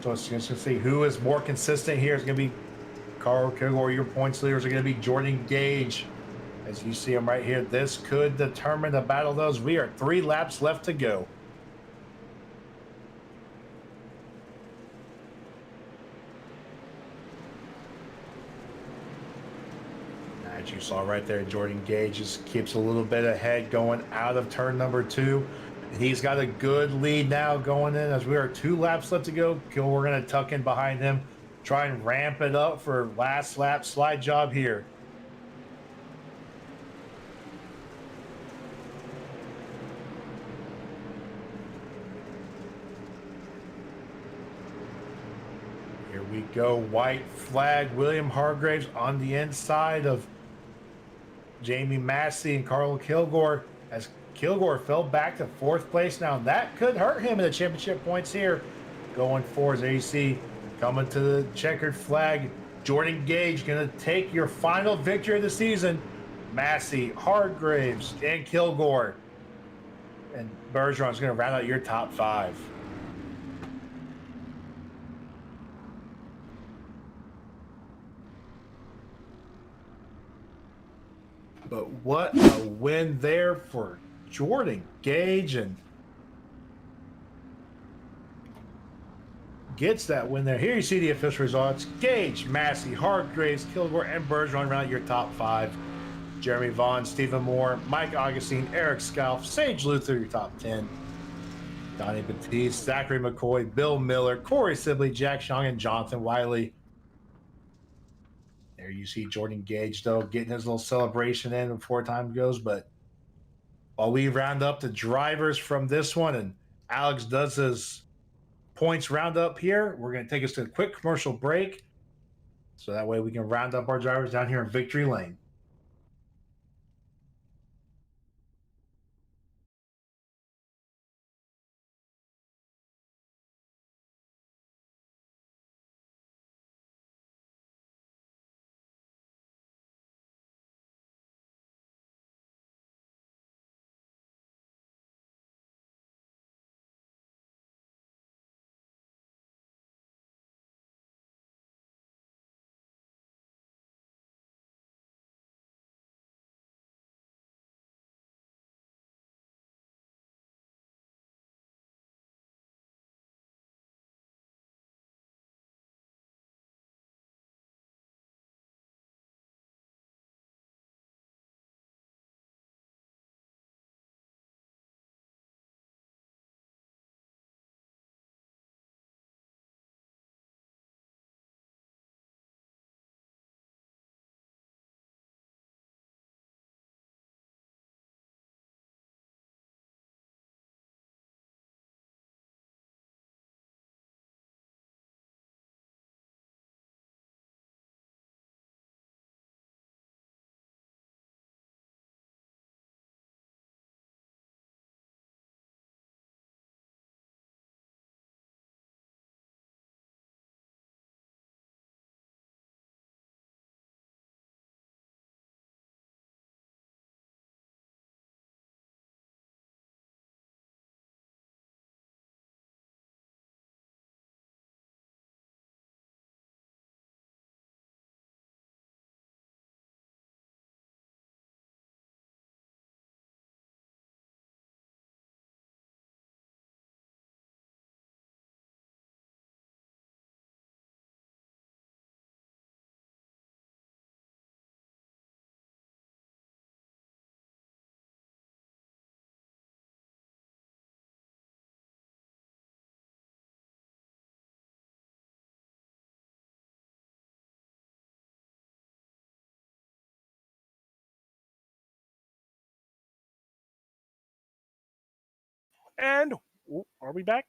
D: So it's just going to see who is more consistent here. It's going to be Carl Kilgore. Your points leaders are going to be Jordan Gage. As you see him right here, this could determine the battle of those. We are 3 laps left to go. As you saw right there, Jordan Gage just keeps a little bit ahead going out of turn number 2. He's got a good lead now going in as we are 2 laps left to go. Kilgore going to tuck in behind him, try and ramp it up for last lap slide job here. Here we go, white flag. William Hargraves on the inside of Jamie Massey and Carl Kilgore, as Kilgore fell back to 4th place. Now that could hurt him in the championship points here going forward. As you see, coming to the checkered flag, Jordan Gage going to take your final victory of the season. Massey, Hargraves, and Kilgore. And Bergeron's going to round out your top 5. But what a win there for Jordan Gage, and gets that win there. Here you see the official results. Gage, Massey, Hargraves, Kilgore, and Bergeron round out your top 5. Jeremy Vaughn, Stephen Moore, Mike Augustine, Eric Scalf, Sage Luther, your top 10. Donnie Batiste, Zachary McCoy, Bill Miller, Corey Sibley, Jack Shong, and Jonathan Wiley. There you see Jordan Gage, though, getting his little celebration in before time goes. But while we round up the drivers from this one and Alex does his points roundup here, we're going to take us to a quick commercial break so that way we can round up our drivers down here in Victory Lane.
C: And are we back?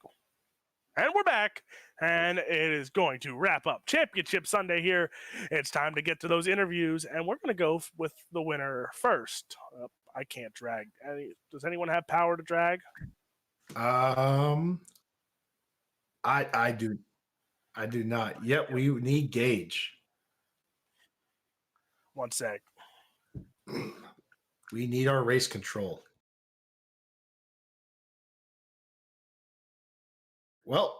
C: And we're back. And it is going to wrap up Championship Sunday here. It's time to get to those interviews, and we're going to go with the winner first. I can't drag. Does anyone have power to drag?
D: I do. I do not. Yep, we need Gage.
C: One sec.
D: We need our race control. Well,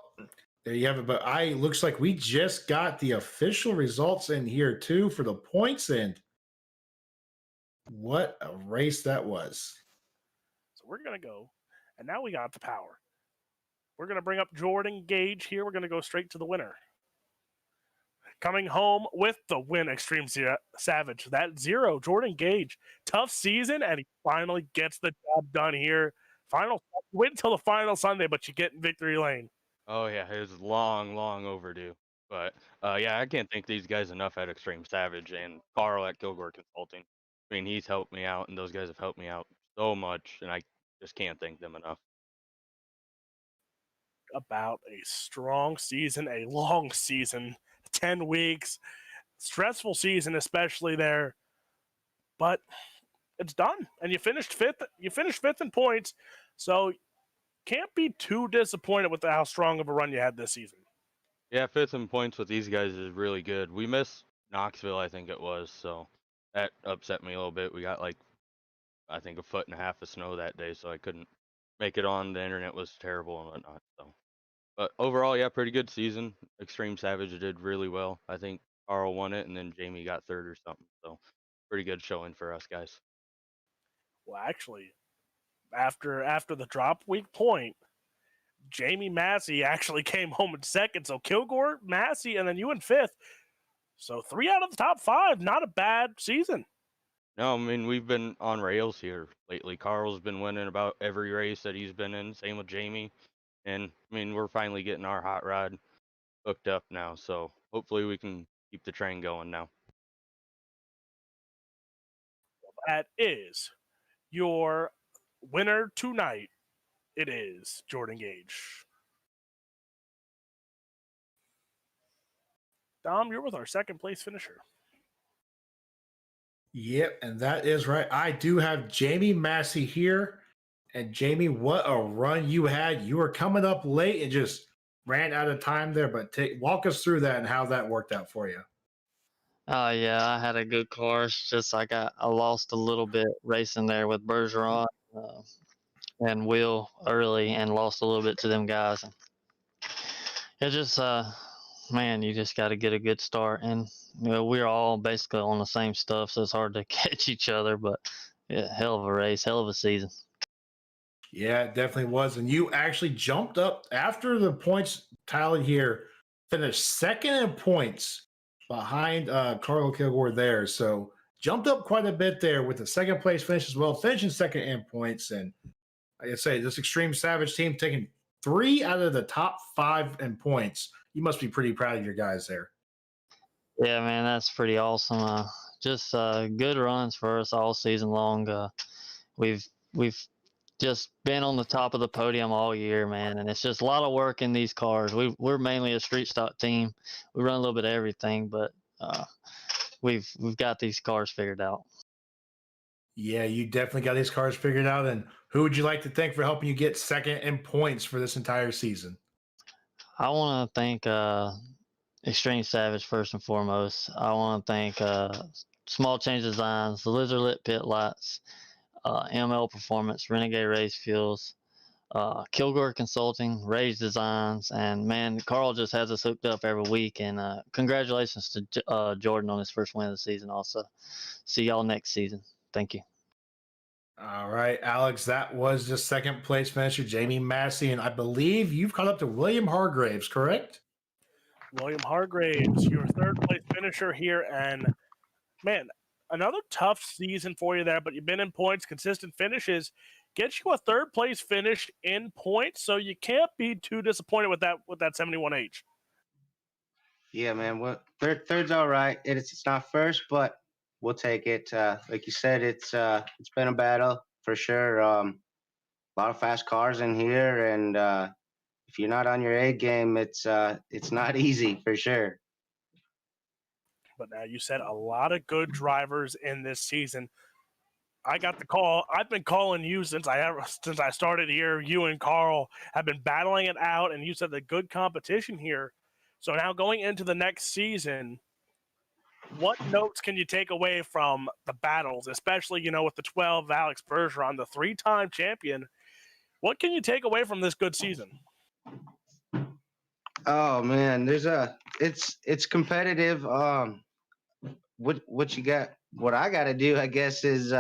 D: there you have it. But looks like we just got the official results in here too for the points, and what a race that was.
C: So we're going to go, and now we got the power. We're going to bring up Jordan Gage here. We're going to go straight to the winner. Coming home with the win, Extreme Savage. That 0, Jordan Gage. Tough season, and he finally gets the job done here. Wait until the final Sunday, but you get in victory lane.
E: Oh yeah, it was long overdue. But yeah, I can't thank these guys enough at Extreme Savage and Carl at Kilgore Consulting. I mean, he's helped me out, and those guys have helped me out so much, and I just can't thank them enough.
C: About a strong season, a long season, 10 weeks, stressful season, especially there. But it's done, and you finished fifth. You finished fifth in points, so can't be too disappointed with how strong of a run you had this season.
E: Yeah, fifth in points with these guys is really good. We missed Knoxville, I think it was, so that upset me a little bit. We got like, I think, 1.5 feet of snow that day, so I couldn't make it on. The internet was terrible and whatnot. So, but overall, yeah, pretty good season. Extreme Savage did really well. I think Carl won it, and then Jamie got third or something. So, pretty good showing for us guys.
C: Well, actually, after the drop week point, Jamie Massey actually came home in second. So Kilgore, Massey, and then you in fifth. So 3 out of the top 5. Not a bad season.
E: No, I mean, we've been on rails here lately. Carl's been winning about every race that he's been in. Same with Jamie. And I mean, we're finally getting our hot rod hooked up now. So hopefully we can keep the train going now.
C: That is your winner tonight. It is Jordan Gage. Dom, you're with our second place finisher.
D: Yep, and that is right. I do have Jamie Massey here. And Jamie, what a run you had. You were coming up late and just ran out of time there, but walk us through that and how that worked out for you.
F: Yeah, I had a good car. It's just I lost a little bit racing there with Bergeron and Will early, and lost a little bit to them guys. And it just man, you just got to get a good start, and we're all basically on the same stuff, so it's hard to catch each other. But yeah, hell of a race, hell of a season.
D: Yeah, it definitely was. And you actually jumped up after the points tallied here, finished second in points behind Carl Kilgore there. So jumped up quite a bit there with the second place finish as well, finishing second in points. And like I say, this Extreme Savage team taking 3 out of the top 5 in points. You must be pretty proud of your guys there.
F: Yeah, man, that's pretty awesome. Just good runs for us all season long. We've just been on the top of the podium all year, man, and it's just a lot of work in these cars. We're mainly a street stock team. We run a little bit of everything, but we've got these cars figured out.
D: Yeah, you definitely got these cars figured out. And who would you like to thank for helping you get second in points for this entire season?
F: I want to thank Extreme Savage first and foremost. I want to thank Small Change Designs, the Lizard Lit Pit Lights, ML Performance, Renegade Race Fuels, Kilgore Consulting, Rage Designs, and man, Carl just has us hooked up every week. And congratulations to Jordan on his first win of the season. Also, see y'all next season. Thank you.
D: All right, Alex, that was the second place finisher, Jamie Massey, and I believe you've caught up to William Hargraves, correct?
C: William Hargraves, your third place finisher here, and man, another tough season for you there, but you've been in points, consistent finishes, gets you a third place finish in points, so you can't be too disappointed with that 71H.
G: Yeah, man. Well, third's all right. It's not first, but we'll take it. Like you said, it's been a battle for sure. lot of fast cars in here, and if you're not on your A game, it's not easy for sure.
C: But now you said a lot of good drivers in this season. I got the call. I've been calling you since I started here. You and Carl have been battling it out, and you said the good competition here. So now going into the next season, what notes can you take away from the battles, especially with the 12 Alex Bergeron, the 3-time champion? What can you take away from this good season?
G: Oh man, it's competitive. What you got? What I got to do, I guess, is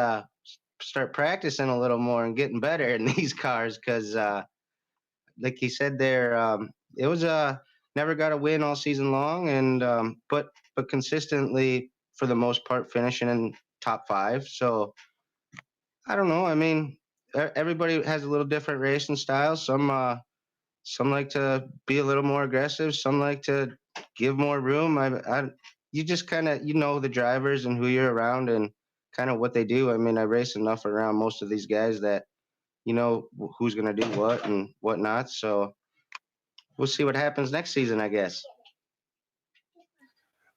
G: start practicing a little more and getting better in these cars because, like he said there, it was never got a win all season long, and but consistently for the most part finishing in top 5. So I don't know. I mean, everybody has a little different racing style. Some like to be a little more aggressive. Some like to give more room. You just kind of the drivers and who you're around and kind of what they do. I mean, I race enough around most of these guys that who's gonna do what and whatnot. So we'll see what happens next season, I guess.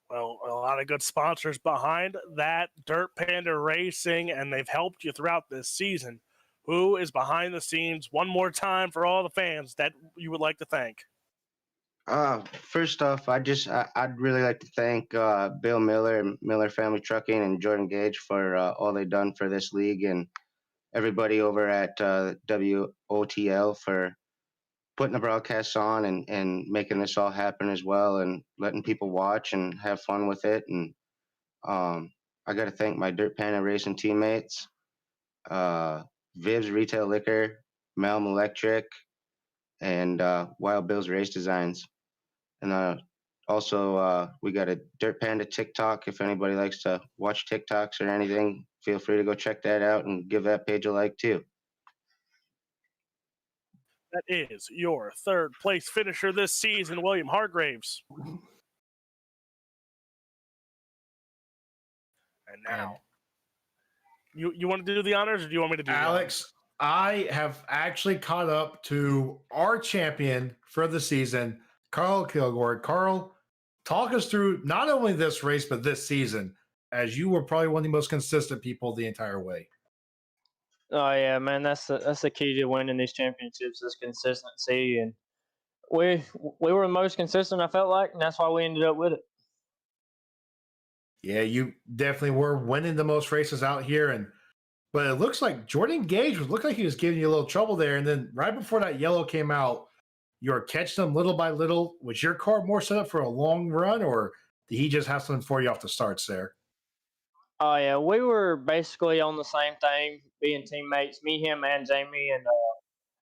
C: Well, a lot of good sponsors behind that, Dirt Panda Racing, and they've helped you throughout this season. Who is behind the scenes one more time for all the fans that you would like to thank?
G: First off, I'd really like to thank Bill Miller and Miller Family Trucking and Jordan Gage for all they've done for this league, and everybody over at WOTL for putting the broadcasts on and making this all happen as well, and letting people watch and have fun with it. And I got to thank my Dirt Panda Racing teammates, Viv's Retail Liquor, Melm Electric, and Wild Bill's Race Designs. And also, we got a Dirt Panda TikTok. If anybody likes to watch TikToks or anything, feel free to go check that out and give that page a like too.
C: That is your third place finisher this season, William Hargraves. And now, you want to do the honors, or do you want me to do
D: Alex, I have actually caught up to our champion for the season, Carl Kilgore. Carl, talk us through not only this race, but this season, as you were probably one of the most consistent people the entire way.
H: Oh yeah, man, that's the key to winning these championships is consistency, and we were the most consistent, I felt like, and that's why we ended up with it.
D: Yeah, you definitely were winning the most races out here, but it looks like Jordan Gage looked like he was giving you a little trouble there, and then right before that yellow came out, you were catching them little by little. Was your car more set up for a long run, or did he just have something for you off the starts there?
H: Oh yeah, we were basically on the same thing, being teammates, me, him, and Jamie, and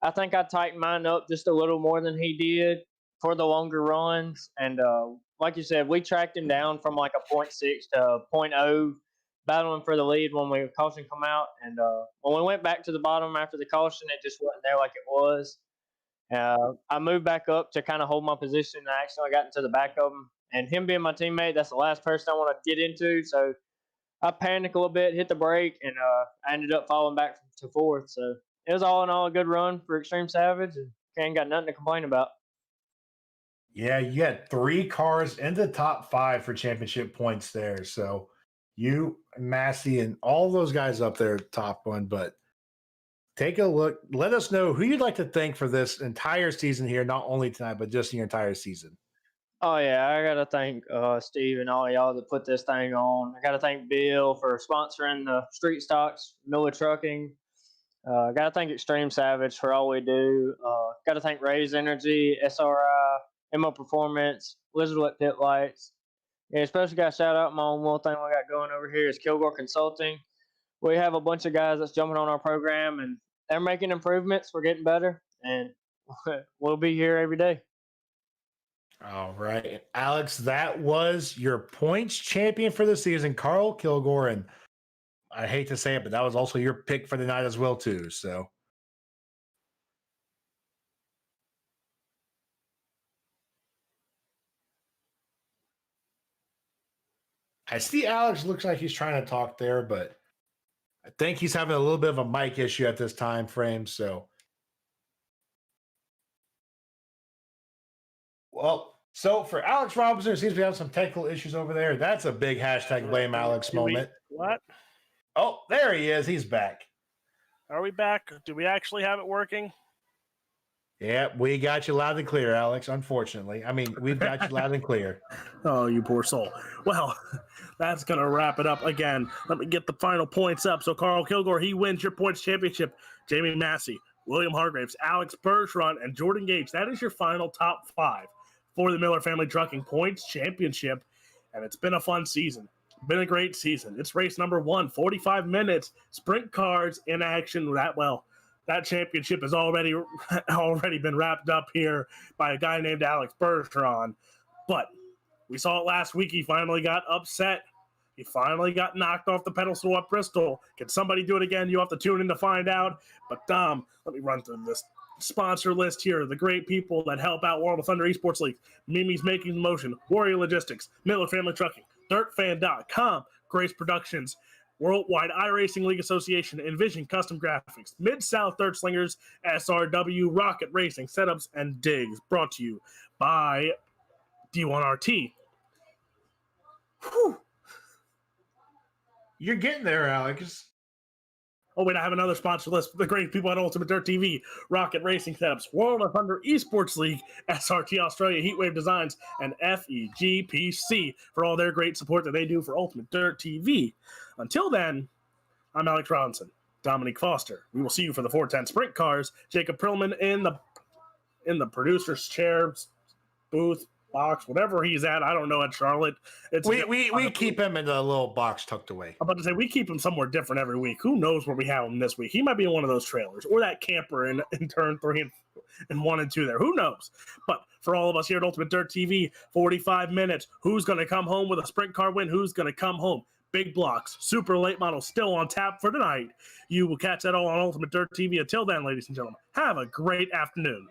H: I think I tightened mine up just a little more than he did for the longer runs. And like you said, we tracked him down from like a 0.6 to 0.0, battling for the lead when we caution come out. And when we went back to the bottom after the caution, it just wasn't there like it was. I moved back up to kind of hold my position. I actually got into the back of him, and him being my teammate, that's the last person I want to get into. So I panicked a little bit, hit the brake, and I ended up falling back to fourth. So it was all in all a good run for Extreme Savage, and ain't got nothing to complain about.
D: Yeah, you had 3 cars in the top 5 for championship points there. So you, Massey, and all those guys up there, top one. But take a look. Let us know who you'd like to thank for this entire season here, not only tonight, but just your entire season.
H: Oh yeah, I gotta thank Steve and all y'all that put this thing on. I gotta thank Bill for sponsoring the Street Stocks, Miller Trucking. Gotta thank Extreme Savage for all we do. Gotta thank Raise Energy, SRI, MO Performance, Lizardlet Pit Lights. Yeah, especially got to shout out my own little thing we got going over here is Kilgore Consulting. We have a bunch of guys that's jumping on our program, and they're making improvements. We're getting better, and we'll be here every day.
D: All right, Alex, that was your points champion for the season, Carl Kilgore, and I hate to say it, but that was also your pick for the night as well, too. So, I see Alex looks like he's trying to talk there, but I think he's having a little bit of a mic issue at this time frame. So, So for Alex Robinson, it seems we have some technical issues over there. That's a big hashtag blame Alex moment.
C: What?
D: Oh, there he is. He's back.
C: Are we back? Do we actually have it working?
D: Yeah, we got you loud and clear, Alex. Unfortunately. I mean, we've got you loud and clear.
C: Oh, you poor soul. Well, that's going to wrap it up again. Let me get the final points up. So Carl Kilgore, he wins your points championship. Jamie Massey, William Hargraves, Alex Bergeron, and Jordan Gage. That is your final top 5 for the Miller Family Trucking Points Championship. And it's been a fun season. Been a great season. It's race number 1, 45 minutes, sprint cars in action. That championship has already been wrapped up here by a guy named Alex Bergeron. But we saw it last week. He finally got upset. He finally got knocked off the pedestal at Bristol. Can somebody do it again? You have to tune in to find out. But let me run through this sponsor list here. The great people that help out World of Thunder Esports League. Mimi's Making the Motion, Warrior Logistics, Miller Family Trucking, DirtFan.com, Grace Productions, Worldwide iRacing League Association, Envision Custom Graphics, Mid-South Dirt Slingers, SRW, Rocket Racing Setups, and Digs. Brought to you by D1RT. Whew.
D: You're getting there, Alex.
C: Oh, wait, I have another sponsor list. The great people at UltimateDirtTV, Rocket Racing Setups, World of Thunder Esports League, SRT Australia, Heatwave Designs, and FEGPC for all their great support that they do for Ultimate Dirt TV. Until then, I'm Alex Robinson, Dominique Foster. We will see you for the 410 Sprint Cars. Jacob Perlman in the producer's chair, booth, box, whatever he's at. I don't know at Charlotte.
D: We keep him in the little box tucked away.
C: I'm about to say we keep him somewhere different every week. Who knows where we have him this week? He might be in one of those trailers or that camper in turn 3 and 1 and 2 there. Who knows? But for all of us here at Ultimate Dirt TV, 45 minutes. Who's going to come home with a sprint car win? Who's going to come home? Big blocks, super late models still on tap for tonight. You will catch that all on Ultimate Dirt TV. Until then, ladies and gentlemen, have a great afternoon.